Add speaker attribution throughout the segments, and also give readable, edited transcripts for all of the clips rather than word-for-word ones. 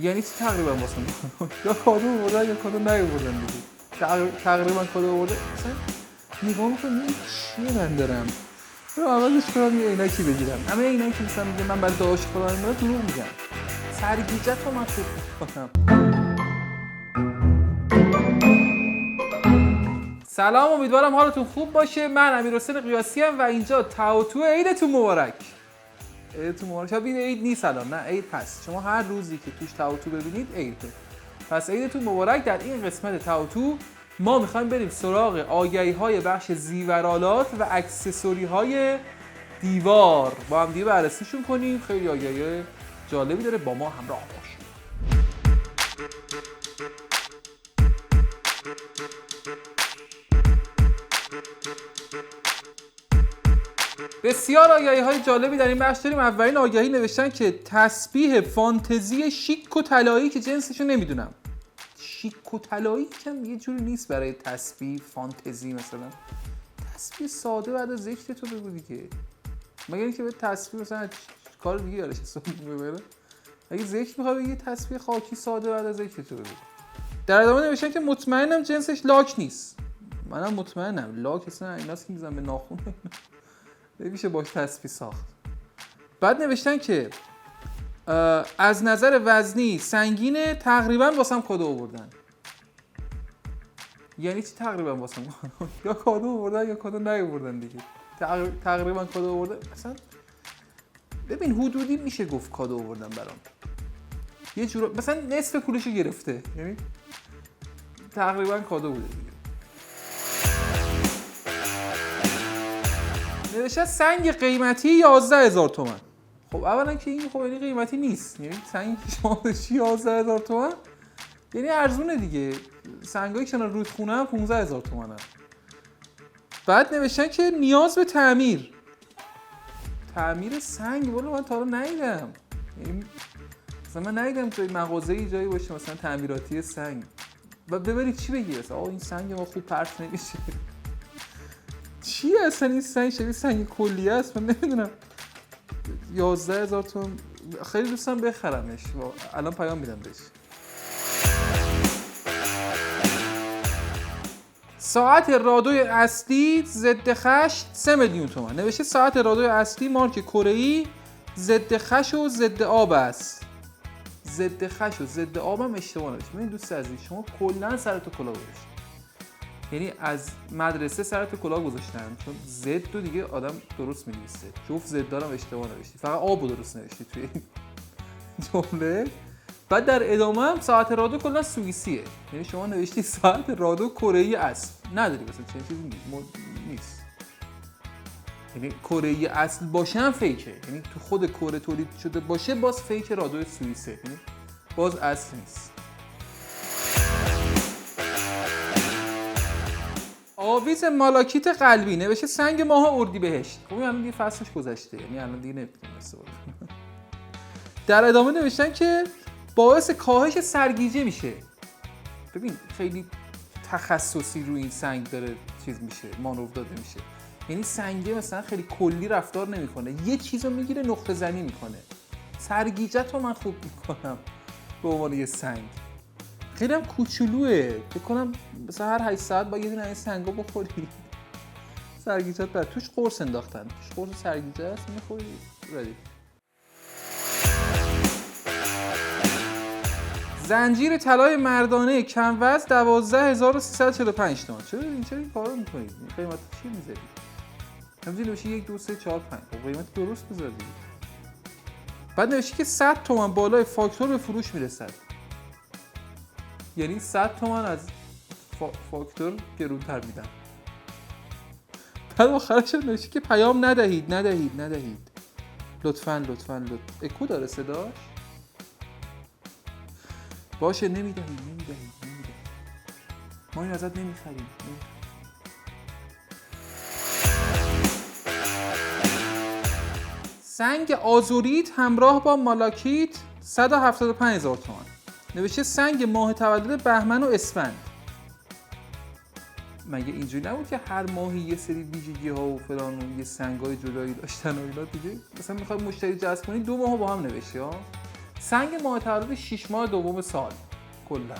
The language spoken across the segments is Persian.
Speaker 1: یعنی چی تقریبا واسه من یا کادو آوردن یا کادو نیاوردن دیگه. تقریبا کادو آورده مثلا نگاه می‌کنم چیه من دارم رو اولش کنم یه عینکی بگیرم. اما عینکی مثلا میگه من برای داشت خودم میاد دروغ میگم. سرگیجه تو من خوب میکنم. سلام، امیدوارم حالتون خوب باشه. من امیرحسین قیاسی ام و اینجا تعاطو عیدتون مبارک. عیدتون مبارک. شب این عید نیست الان، نه عید هست. شما هر روزی که توش تعاطو ببینید عیده. پس عیدتون مبارک. در این قسمت تعاطو ما میخوایم بریم سراغ آگهی‌های بخش زیورآلات و اکسسوری‌های دیوار. با هم دیگه بررسیشون کنیم. خیلی آگهی جالبی داره، با ما همراه باشید. بسیار آگهی‌های جالبی در این بخش داریم. اولین آگهی نوشتن که تسبیح فانتزی شیک و طلایی که جنسشو نمیدونم. شیک و طلایی کم یه جوری نیست برای تسبیح فانتزی. مثلا تسبیح ساده بعد از ذکر تو بگو دیگه. مگر اینکه به تسبیح مثلا کار دیگه یارش حساب می‌کنه. اگه ذکر می‌خواد یه تسبیح خاکی ساده بعد از ذکر تو بگو. در ادامه نوشتن که مطمئنم جنسش لاک نیست. منم مطمئنم لاک اصلا ایناست که می‌زنن به ناخن. نمیشه باش تسبیح ساخت. بعد نوشتن که از نظر وزنی سنگینه، تقریبا واسم کادو آوردن. یعنی چی تقریبا واسم؟ یا کادو آوردن یا کادو نیاوردن دیگه. تقریبا کادو آوردن. مثلا ببین حدودی میشه گفت کادو آوردن برام. یه جور مثلا نصف پولشو گرفته. یعنی تقریبا کادو بوده دیگه. نوشته سنگ قیمتی 11000 تومان. خب اولا که این خب یعنی قیمتی نیست. یعنی سنگ شما 11000 تومان یعنی ارزونه دیگه. سنگایی که کنار رودخونه هم 15000 تومانه. بعد نوشتن که نیاز به تعمیر سنگ. والا من تا حالا ندیدم. یعنی مثلا من ندیدم جای مغازه‌ای جایی باشه مثلا تعمیراتی سنگ. و ببرید چی بگی مثلا این سنگ ما خوب پرت نمیشه. چی اصلا این سنگ شبیه سنگ کلیه است؟ من نمیدونم. 11000 تومان خیلی دوستم بخرمش. الان پیام میدم بهش. ساعت رادیوی اصلی ضد خش 3 میلیون تومان. نوشته ساعت رادیوی اصلی مارک کره‌ای ضد خش و ضد آب است. ضد خش و ضد آب هم اشتباه نوشته. ببین دوست عزیز شما کلا سرتو کلاه گذاشتید. یعنی از مدرسه سرتو کلاه گذاشتن چون زد رو دیگه آدم درست می‌نویسه. جفت زد دارم اشتباه نوشتی. فقط آبو درست نوشتی توی این جمله. بعد در ادامه هم ساعت رادیو کلا سوئیسیه. یعنی شما نوشتی ساعت رادیو کره‌ای است. نداری مثلا چه چیزی نیست. یعنی کره‌ای اصل باشه هم فیکه. یعنی تو خود کره تولید شده باشه باز فیک رادیو سوئیسه. یعنی باز اصل نیست. آویز مالاکیت قلبی نوشته سنگ ماه اردیبهشت. خب الان دیگه فصلش گذشته. یعنی الان دیگه نمیتونیم استفاده کنیم. در ادامه نوشتن که باعث کاهش سرگیجه میشه. ببین خیلی تخصصی روی این سنگ داره چیز میشه، مانور داده میشه. یعنی سنگه مثلا خیلی کلی رفتار نمیکنه. یه چیزو میگیره نقطه زنی میکنه. سرگیجه رو من خوب میکنم به عنوان یه سنگ. خیلی هم کوچولوئه. فکر کنم مثلا هر 8 ساعت با یه دونه این سنگا بخوری. سرگیجه‌ت بعد توش قرص انداختن. توش قرص سرگیجه است میخوری ردی. زنجیر طلای مردانه کم وزن 12345 تومان. چرا این کارو میکنید؟ این قیمت چی میذارید؟ همینجوری نوشته 1 2 3 4 5. خب قیمت درست بذارید. بعد نوشته که 100 تومان بالای فاکتور به فروش میرسد. یعنی 100 تومان از فاکتور گرونتر میدن. بعد آخرش نوشته که پیام ندهید. لطفاً. اکو داره صداش؟ باشه نمیدهید. ما این ازت نمیخریم. سنگ آزوریت همراه با مالاکیت 175000 تومان. نوشته سنگ ماه تولد بهمن و اسفند. مگه اینجوری نبود که هر ماهی یه سری ویژگی ها و فلان و یه سنگای جدایی داشتن و اینا دیگه؟ مثلا میخوای مشتری جذب کنی 2 ماه با هم نوشتی ها. سنگ ماه تولد 6 ماه دوم سال کلا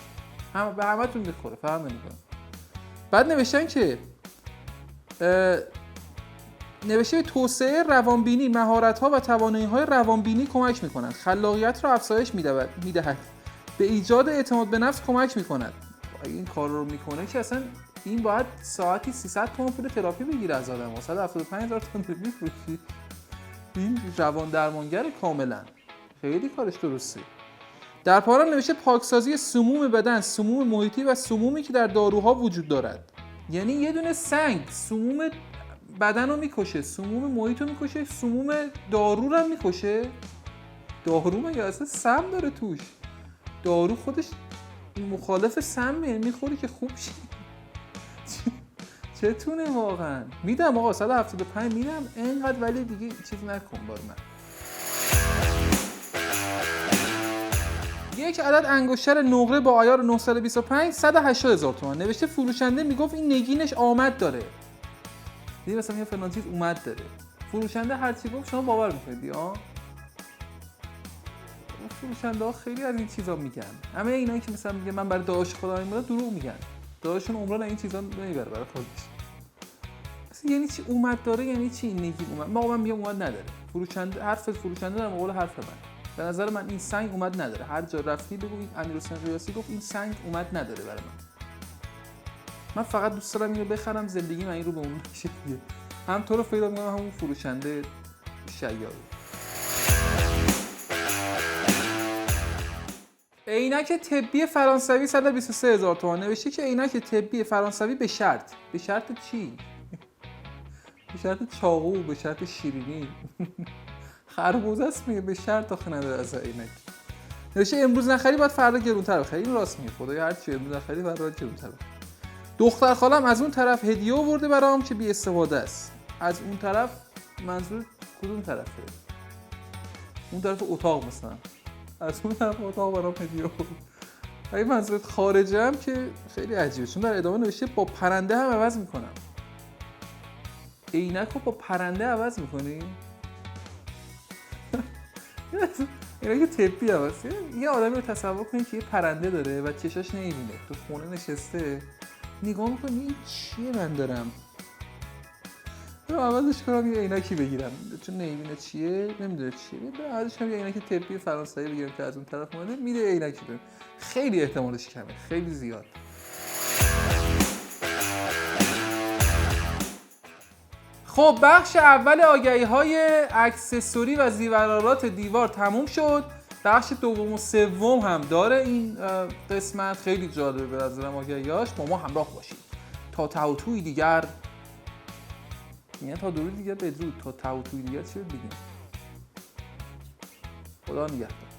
Speaker 1: به همتون میخوره، فهم نمیکنه. بعد نوشتن که نوشته توسعه روانبینی، مهارت‌ها و توانایی‌های روانبینی کمک می‌کنند. خلاقیت را افزایش می‌دهد. به ایجاد اعتماد به نفس کمک می‌کند. اگه این کار رو می‌کنه که اصلا این باید ساعتی 300 تومان پول تراپی بگیره از آدم. 175,000 تومان می‌فروشی. این روان درمانگر کاملا. خیلی کارش درسته. در پایان نوشته پاکسازی سموم بدن، سموم محیطی و سمومی که در داروها وجود دارد. یعنی یه دونه سنگ سموم بدن رو میکشه، سموم محیط رو میکشه، سموم دارو رو هم میکشه. دارو مگه اصلا سم داره توش؟ دارو خودش مخالف سمه، میخوری که خوب شی. چتونه واقعا؟ میدم آقا 175 میدم اینقدر، ولی دیگه چیز نکن بار من. یک عدد انگشتر نقره با عیار 925 180,000 تومان. نوشته فروشنده میگفت این نگینش آمد داره. دیگه مثلا یه فلان چیز اومد داره. فروشنده هر چی گفت شما باور میکنید ها؟ فروشنده ها خیلی از این چیزا میگن. همه اینایی که مثلا میگن من برای داداش خدا میمونم دروغ میگن. داداشون عمرن این چیزا نمیبره برای خودش. اصلا یعنی چی اومد داره؟ یعنی چی این نگین اومد؟ من میگم اومد نداره. فروشنده حرف فروشنده در مقابل حرف من. به نظر من این سنگ اومد نداره. هر جا رفتی بگو این امیرحسین قیاسی گفت این سنگ اومد نداره برای من فقط دوست دارم اینو بخرم، زندگی من این رو به اون بکشه دیگه. هم تو رو پیدا می‌کنم همون فروشنده شیاد. عینک طبی فرانسوی 123,000 تومان. نوشته که عینک طبی فرانسوی به شرط چی؟ به شرط چاقو، به شرط شیرینی. خربوزه است میگه به شرط آخه نداره از عینک. نوشته امروز نخری باید فردا گرونتر بخری. این راست میگه خدایا، هر چی امروز نخری فردا گرونتر بخری. دختر خالم از اون طرف هدیه آورده برام که بی استفاده است. از اون طرف منظور کدوم طرفه؟ اون طرف اتاق مثلا. از اون طرف اتاق برام هدیه آورده. اگه منظورت خارجه هم که خیلی عجیبه، چون در ادامه نوشته با پرنده هم عوض میکنم. عینک رو با پرنده عوض میکنی؟ اینا که طبی عوض. یه آدمی رو تصور کنید که یه پرنده داره و چشاش نمیبینه، تو خونه نشسته نگاه میکنی این چیه من دارم؟ رو عوضش کنم یه عینکی بگیرم، چون نمیبینه چیه، نمیدونه چیه، برم عوضش کنم یه عینک طبی فرانسوی بگیرم که از اون طرف اومده میده عینکی داره. خیلی احتمالش کمه، خیلی زیاد. خب بخش اول آگهی‌های اکسسوری و زیورالات دیوار تموم شد. بخش دوم و سوم هم داره این قسمت. خیلی جالبه به نظرم آگهی‌هاش. با ما همراه باشید تا تعاطوی دیگر، یعنی تا درود دیگر بدرود، تا تعاطوی دیگر چی بگیم؟ خدا نگهدار.